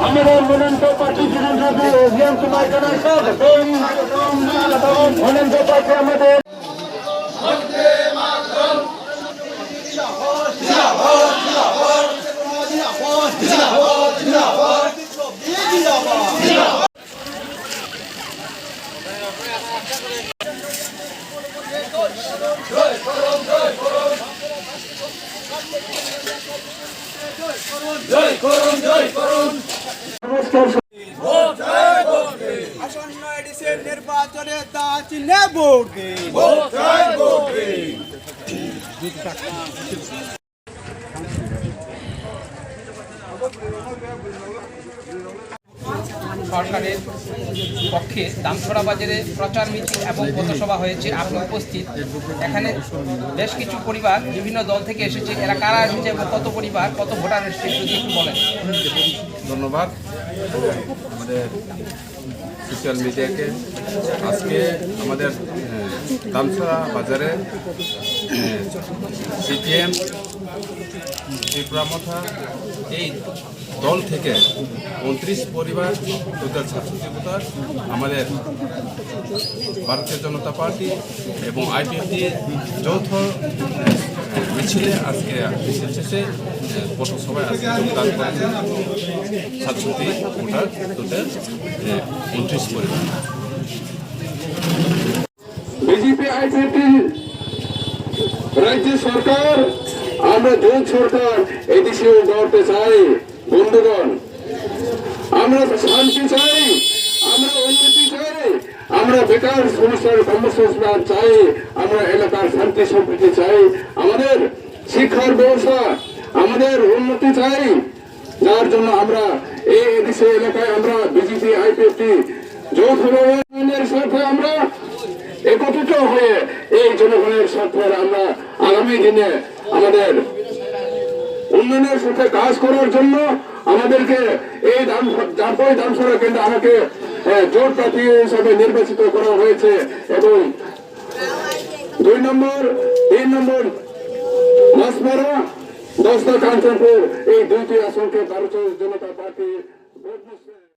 আমাদের মনোনীত প্রার্থী জিয়ান কুমার জানাই মনোনীত প্রার্থী আমাদের আসন্ন এডিসির নির্বাচনে তা চিহ্নে ভোট দিন। সরকারের পক্ষে দামছড়া বাজারে প্রচার মিছিল এবং পথসভা হয়েছে। আপনি উপস্থিত, এখানে বেশ কিছু পরিবার বিভিন্ন দল থেকে এসেছে। এরা কারা এসেছে এবং কত পরিবার, কত ভোটার এসেছে যদি একটু বলেন। ধন্যবাদ আমাদের সোশ্যাল মিডিয়াকে। আজকে আমাদের দামছড়া বাজারে সিপিএম ত্রিপুরামথা এই দল থেকে 29 পরিবার টোটাল ছাত্র যুবতার আমাদের ভারতীয় জনতা পার্টি এবং আইপিএফটি যৌথ মিছিলে আজকে মিছিল শেষে পথসভায় আজকে যোগদান করেছেন 67 ভোটার টোটাল 29 পরিবার। বিজেপি আইপিএফটি রাজ্য সরকার, আমরা জোট সরকার এদেশেও গড়তে চাই। বন্ধুগণ, আমরা শান্তি চাই, আমরা উন্নতি চাই, আমরা বেকার সমস্যার কর্মসংস্থান চাই, আমরা এলাকার শান্তি সম্প্রীতি চাই, আমাদের শিক্ষার ব্যবস্থা, আমাদের উন্নতি চাই। যার জন্য আমরা এই এদেশে এলাকায় আমরা বিজেপি আইপিএফটি যৌথভাবে সাথে আমরা একত্রিত হয়ে এই জনগণের স্বার্থে আমরা আগামী দিনে আমাদের উন্নয়নের সাথে কাজ করার জন্য আমাদেরকে এই দামছড়া কেন্দ্রে আমাকে জোট প্রার্থী হিসাবে নির্বাচিত করা হয়েছে এবং 2 নম্বর 3 নম্বর মাসমারা 10 কাঞ্চনপুর এই দুইটি আসনকে ভারতীয় জনতা পার্টি